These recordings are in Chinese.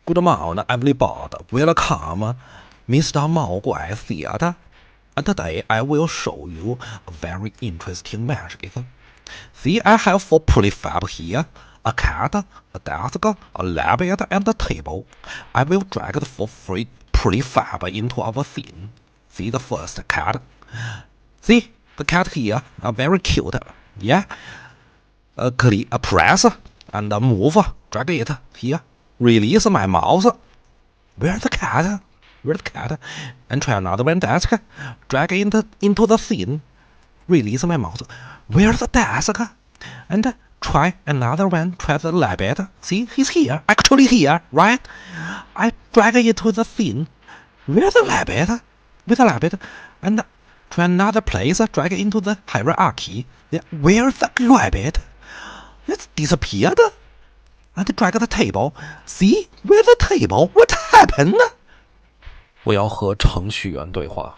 Good morning, everybody. Welcome, Mr. 毛怪 Theater. And today I will show you a very interesting magic. See, I have 4 prefab here. A cat, a desk, a rabbit, and a table. I will drag the 4 free prefab into our scene. See the first cat. See, the cat here are very cute. Yeah. Click a press and move. Drag it here. Release my mouse. Where's the cat? Where's the cat? And try another one desk. Drag it into the scene. Release my mouse. Where's the desk? And try another one. Try the rabbit. See, he's here. Actually here, right? I drag it to the scene. Where's the rabbit? Where's the rabbit? And try another place. Drag it into the hierarchy. Where's the rabbit? It's disappeared. And drag the table. See, where's the table? What happened? 我要和程序员对话。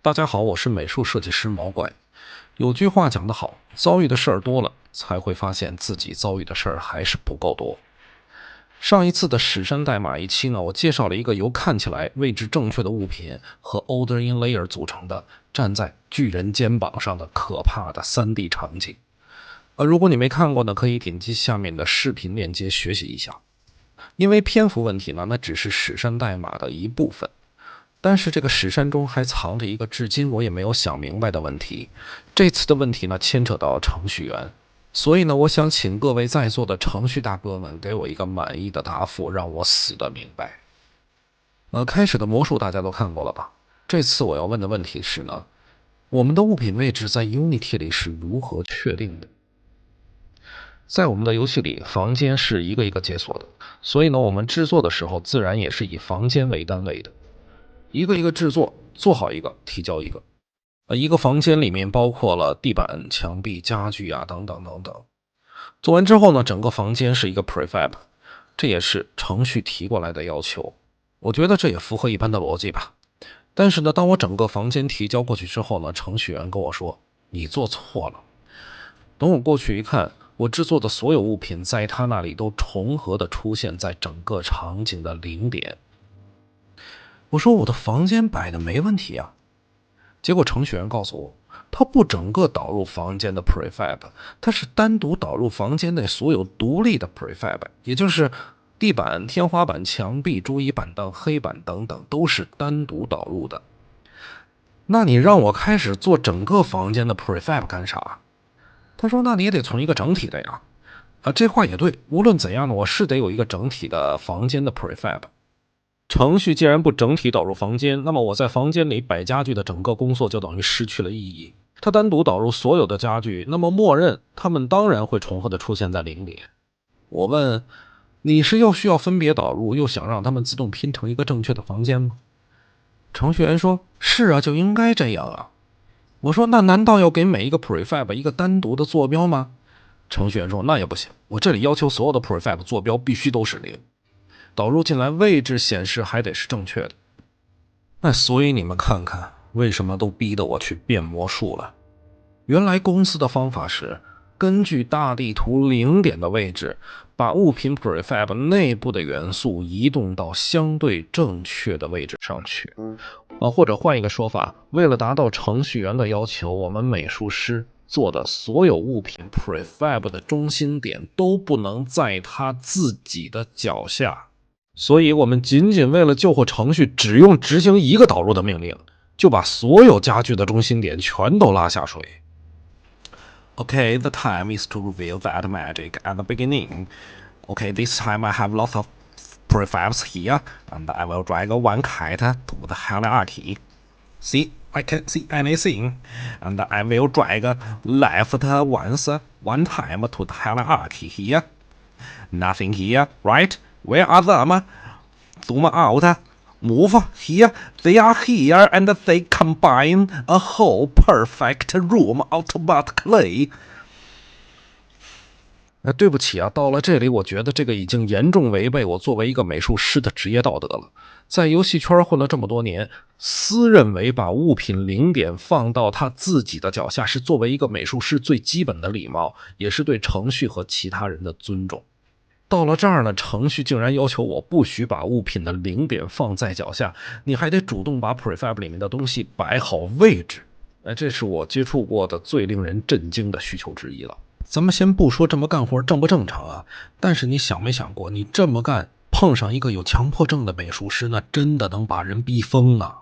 大家好，我是美术设计师毛怪。有句话讲得好，遭遇的事儿多了，才会发现自己遭遇的事儿还是不够多。上一次的史山代码一期呢，我介绍了一个由看起来位置正确的物品和 order in layer 组成的站在巨人肩膀上的可怕的 3D 场景。如果你没看过呢，可以点击下面的视频链接学习一下。因为篇幅问题呢，那只是史山代码的一部分。但是这个史山中还藏着一个至今我也没有想明白的问题。这次的问题呢，牵扯到程序员。所以呢，我想请各位在座的程序大哥们给我一个满意的答复，让我死得明白。开始的魔术大家都看过了吧？这次我要问的问题是呢，我们的物品位置在 Unity 里是如何确定的？在我们的游戏里，房间是一个一个解锁的，所以呢，我们制作的时候自然也是以房间为单位的，一个一个制作，做好一个提交一个。一个房间里面包括了地板、墙壁、家具啊等等等等。做完之后呢，整个房间是一个 prefab， 这也是程序提过来的要求。我觉得这也符合一般的逻辑吧。但是呢，当我整个房间提交过去之后呢，程序员跟我说你做错了。等我过去一看，我制作的所有物品在他那里都重合的出现在整个场景的0点。我说我的房间摆的没问题啊。结果程序员告诉我，他不整个导入房间的 prefab， 他是单独导入房间内所有独立的 prefab， 也就是地板、天花板、墙壁、桌椅板凳、黑板等等都是单独导入的。那你让我开始做整个房间的 prefab 干啥？他说那你也得从一个整体的呀。这话也对，无论怎样呢，我是得有一个整体的房间的 prefab。程序既然不整体导入房间，那么我在房间里摆家具的整个工作就等于失去了意义。它单独导入所有的家具，那么默认它们当然会重合的出现在0点。我问，你是又需要分别导入，又想让它们自动拼成一个正确的房间吗？程序员说，是啊，就应该这样啊。我说，那难道要给每一个 prefab 一个单独的坐标吗？程序员说，那也不行，我这里要求所有的 prefab 坐标必须都是0。导入进来位置显示还得是正确的。那所以你们看看，为什么都逼得我去变魔术了？原来公司的方法是根据大地图0点的位置，把物品 prefab 内部的元素移动到相对正确的位置上去。或者换一个说法，为了达到程序员的要求，我们美术师做的所有物品 prefab 的中心点都不能在他自己的脚下。所以我们仅仅为了救活程序只用执行一个导入的命令，就把所有家具的中心点全都拉下水。Okay, the time is to reveal that magic at the beginning. Okay, this time I have lots of prefabs here, and I will drag one cat to the hierarchy. See, I can't see anything, and I will drag left one time to the hierarchy here. Nothing here, right? Where are them? Zoom out. Move here. They are here, and they combine a whole perfect room automatically. 对不起啊，到了这里我觉得这个已经严重违背我作为一个美术师的职业道德了。在游戏圈混了这么多年，私认为把物品0点放到他自己的脚下是作为一个美术师最基本的礼貌，也是对程序和其他人的尊重。到了这儿呢，程序竟然要求我不许把物品的零点放在脚下，你还得主动把 prefab 里面的东西摆好位置。这是我接触过的最令人震惊的需求之一了。咱们先不说这么干活正不正常啊，但是你想没想过，你这么干碰上一个有强迫症的美术师，那真的能把人逼疯啊！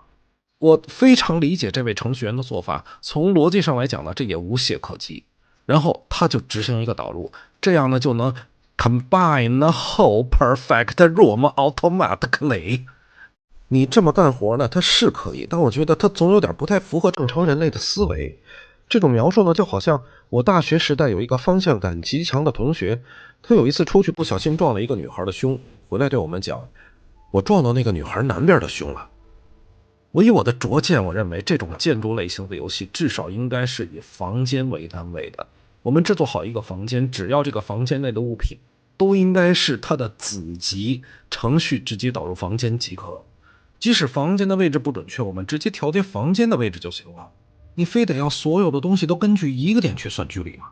我非常理解这位程序员的做法，从逻辑上来讲呢，这也无懈可击。然后他就执行一个导入，这样呢就能 combine the whole perfect room automatically。你这么干活呢，它是可以，但我觉得它总有点不太符合正常人类的思维。这种描述呢，就好像我大学时代有一个方向感极强的同学，他有一次出去不小心撞了一个女孩的胸，回来对我们讲，我撞到那个女孩南边的胸了。我以我的拙见，我认为这种建筑类型的游戏至少应该是以房间为单位的。我们制作好一个房间，只要这个房间内的物品都应该是它的子集，程序直接导入房间即可。即使房间的位置不准确，我们直接调节房间的位置就行了。你非得要所有的东西都根据一个点去算距离吗？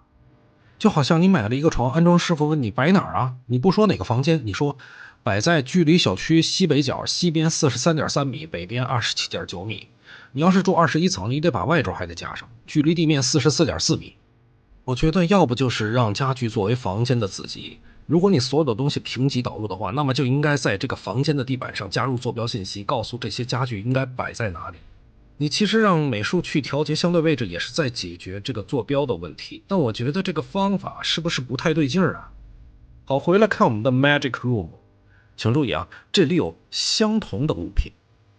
就好像你买了一个床，安装师傅问你摆哪儿啊，你不说哪个房间，你说摆在距离小区西北角，西边 43.3 米，北边 27.9 米。你要是住21层，你得把外轴还得加上，距离地面 44.4 米。我觉得要不就是让家具作为房间的子集，如果你所有的东西平级导入的话，那么就应该在这个房间的地板上加入坐标信息，告诉这些家具应该摆在哪里。你其实让美术去调节相对位置也是在解决这个坐标的问题，但我觉得这个方法是不是不太对劲儿啊？好，回来看我们的 Magic Room， 请注意啊，这里有相同的物品，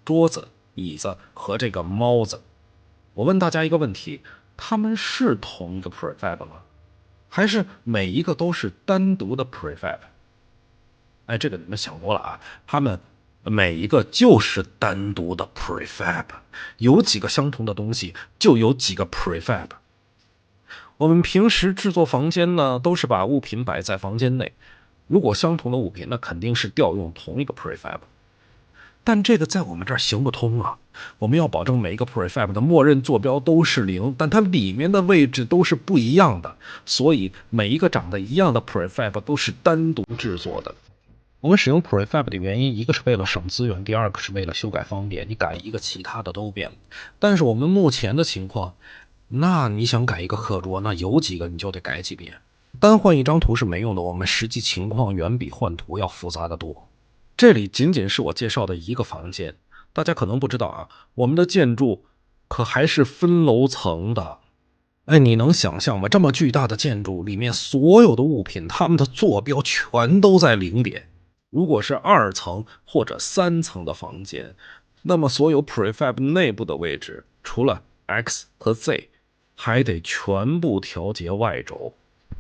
桌子、椅子和这个猫子。我问大家一个问题，它们是同一个 prefab 吗？还是每一个都是单独的 prefab？ 这个你们想多了啊，它们每一个就是单独的 prefab， 有几个相同的东西就有几个 prefab。 我们平时制作房间呢，都是把物品摆在房间内，如果相同的物品，那肯定是调用同一个 prefab。 但这个在我们这儿行不通啊，我们要保证每一个 prefab 的默认坐标都是0，但它里面的位置都是不一样的，所以每一个长得一样的 prefab 都是单独制作的。我们使用 prefab 的原因，一个是为了省资源，第二个是为了修改方便，你改一个其他的都变了。但是我们目前的情况，那你想改一个课桌，那有几个你就得改几遍，单换一张图是没用的，我们实际情况远比换图要复杂的多。这里仅仅是我介绍的一个房间，大家可能不知道啊，我们的建筑可还是分楼层的。你能想象吗？这么巨大的建筑里面所有的物品，它们的坐标全都在0点。如果是2层或者3层的房间，那么所有 prefab 内部的位置，除了 x 和 z， 还得全部调节外轴。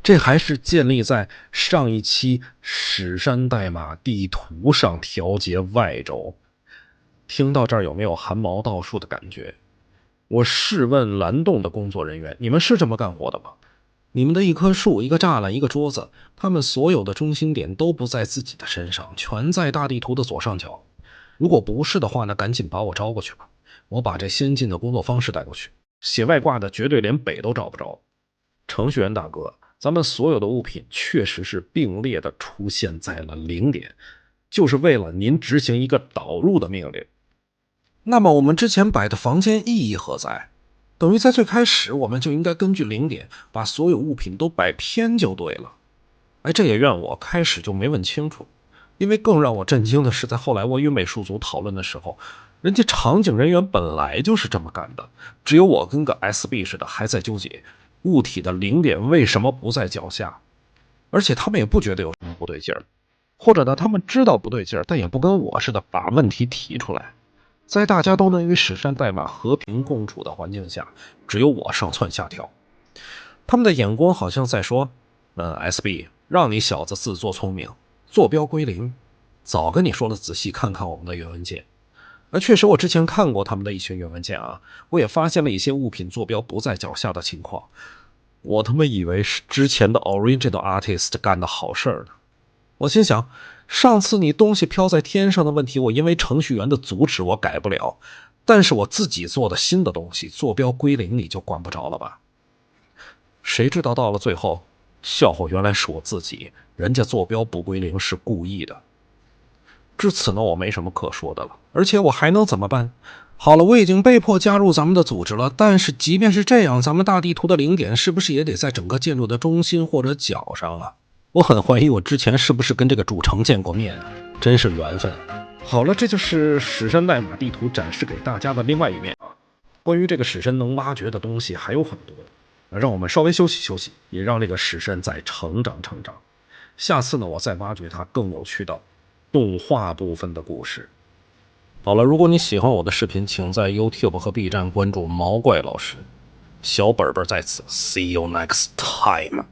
这还是建立在上一期史山代码地图上调节外轴。听到这儿有没有汗毛倒竖的感觉？我试问蓝洞的工作人员，你们是这么干活的吗？你们的一棵树、一个栅栏、一个桌子，他们所有的中心点都不在自己的身上，全在大地图的左上角。如果不是的话，那赶紧把我招过去吧，我把这先进的工作方式带过去。写外挂的绝对连北都找不着。程序员大哥，咱们所有的物品确实是并列的出现在了0点，就是为了您执行一个导入的命令。那么我们之前摆的房间意义何在？等于在最开始我们就应该根据0点把所有物品都摆偏就对了。这也怨我开始就没问清楚。因为更让我震惊的是，在后来我与美术组讨论的时候，人家场景人员本来就是这么干的，只有我跟个 SB 似的还在纠结物体的0点为什么不在脚下，而且他们也不觉得有什么不对劲儿，或者呢，他们知道不对劲儿，但也不跟我似的把问题提出来。在大家都能与史山代码和平共处的环境下，只有我上蹿下跳。他们的眼光好像在说SB 让你小子自作聪明，坐标归0，早跟你说了，仔细看看我们的原文件。确实我之前看过他们的一群原文件啊，我也发现了一些物品坐标不在脚下的情况。我他妈以为是之前的 original artist 干的好事儿呢。我心想，上次你东西飘在天上的问题，我因为程序员的阻止我改不了，但是我自己做的新的东西坐标归0你就管不着了吧？谁知道到了最后，笑话原来是我自己，人家坐标不归零是故意的。至此呢，我没什么可说的了，而且我还能怎么办？好了，我已经被迫加入咱们的组织了，但是即便是这样，咱们大地图的零点是不是也得在整个建筑的中心或者角上啊？我很怀疑我之前是不是跟这个主城见过面啊，真是缘分。好了，这就是史神代码地图展示给大家的另外一面啊。关于这个史神能挖掘的东西还有很多，让我们稍微休息休息，也让这个史神再成长成长。下次呢，我再挖掘它更有趣的动画部分的故事。好了，如果你喜欢我的视频，请在 YouTube 和 B 站关注毛怪老师。小本本在此 ，See you next time。